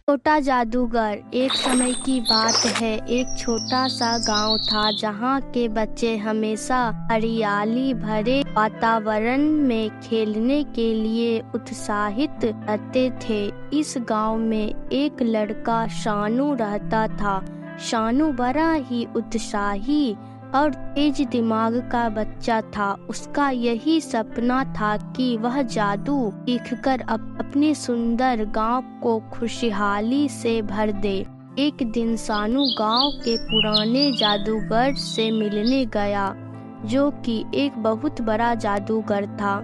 छोटा जादूगर। एक समय की बात है, एक छोटा सा गांव था जहां के बच्चे हमेशा हरियाली भरे वातावरण में खेलने के लिए उत्साहित रहते थे। इस गांव में एक लड़का शानू रहता था। शानू बड़ा ही उत्साही और तेज दिमाग का बच्चा था। उसका यही सपना था कि वह जादू सीखकर अपने सुंदर गांव को खुशहाली से भर दे। एक दिन शानू गांव के पुराने जादूगर से मिलने गया, जो कि एक बहुत बड़ा जादूगर था।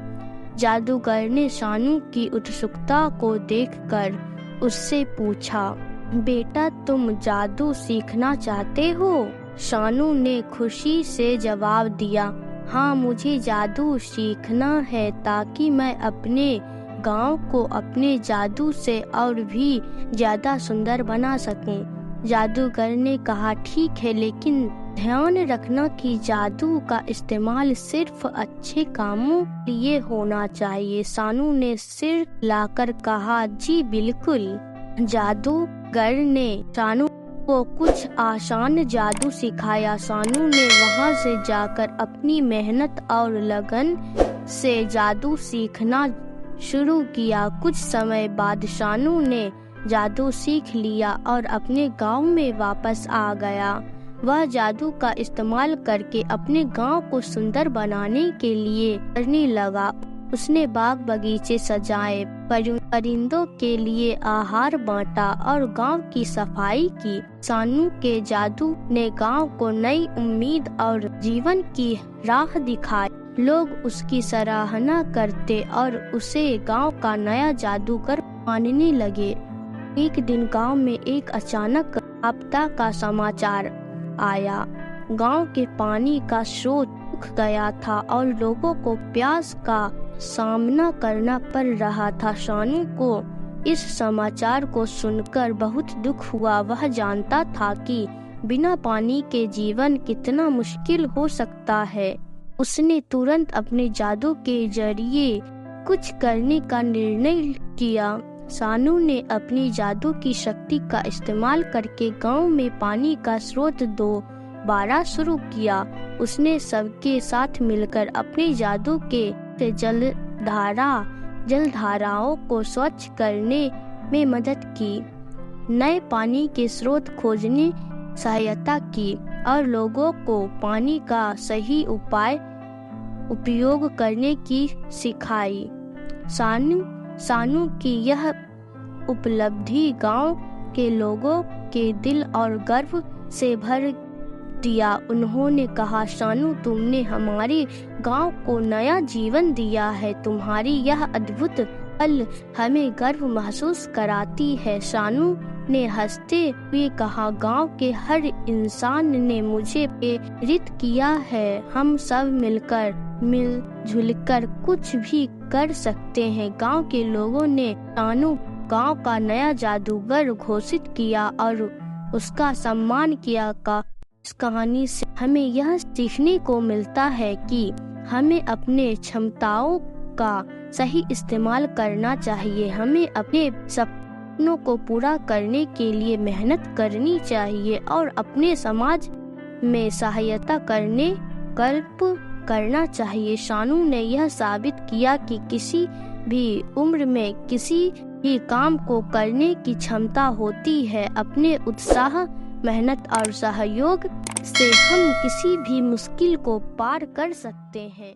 जादूगर ने शानू की उत्सुकता को देखकर उससे पूछा, बेटा तुम जादू सीखना चाहते हो? शानू ने खुशी से जवाब दिया, हाँ मुझे जादू सीखना है ताकि मैं अपने गांव को अपने जादू से और भी ज्यादा सुंदर बना सकूं। जादूगर ने कहा, ठीक है, लेकिन ध्यान रखना कि जादू का इस्तेमाल सिर्फ अच्छे कामों के लिए होना चाहिए। शानू ने सिर हिलाकर कहा, जी बिल्कुल। जादूगर ने शानू को कुछ आसान जादू सिखाया। शानू ने वहां से जाकर अपनी मेहनत और लगन से जादू सीखना शुरू किया। कुछ समय बाद शानू ने जादू सीख लिया और अपने गांव में वापस आ गया। वह जादू का इस्तेमाल करके अपने गांव को सुंदर बनाने के लिए करने लगा। उसने बाग बगीचे सजाए, परिंदों के लिए आहार बांटा और गांव की सफाई की। शानू के जादू ने गांव को नई उम्मीद और जीवन की राह दिखाई। लोग उसकी सराहना करते और उसे गांव का नया जादूगर मानने लगे। एक दिन गांव में एक अचानक आपदा का समाचार आया। गांव के पानी का स्रोत सूख गया था और लोगों को प्यास का सामना करना पड़ रहा था। शानू को इस समाचार को सुनकर बहुत दुख हुआ। वह जानता था कि बिना पानी के जीवन कितना मुश्किल हो सकता है। उसने तुरंत अपने जादू के जरिए कुछ करने का निर्णय किया। शानू ने अपनी जादू की शक्ति का इस्तेमाल करके गांव में पानी का स्रोत दोबारा शुरू किया। उसने सबके साथ मिलकर अपने जादू के जलधाराओं को स्वच्छ करने में मदद की, नए पानी के स्रोत खोजने सहायता की और लोगों को पानी का सही उपयोग करने की सिखाई। शानू की यह उपलब्धि गांव के लोगों के दिल और गर्व से भर दिया। उन्होंने कहा, शानू तुमने हमारे गांव को नया जीवन दिया है। तुम्हारी यह अद्भुत पल हमें गर्व महसूस कराती है। शानू ने हंसते हुए कहा, गांव के हर इंसान ने मुझे प्रेरित किया है। हम सब मिलजुल कर कुछ भी कर सकते हैं। गांव के लोगों ने शानू गांव का नया जादूगर घोषित किया और उसका सम्मान किया। इस कहानी से हमें यह सीखने को मिलता है कि हमें अपने क्षमताओं का सही इस्तेमाल करना चाहिए। हमें अपने सपनों को पूरा करने के लिए मेहनत करनी चाहिए और अपने समाज में सहायता करना चाहिए। शानू ने यह साबित किया कि किसी भी उम्र में किसी भी काम को करने की क्षमता होती है। अपने उत्साह, मेहनत और सहयोग से हम किसी भी मुश्किल को पार कर सकते हैं।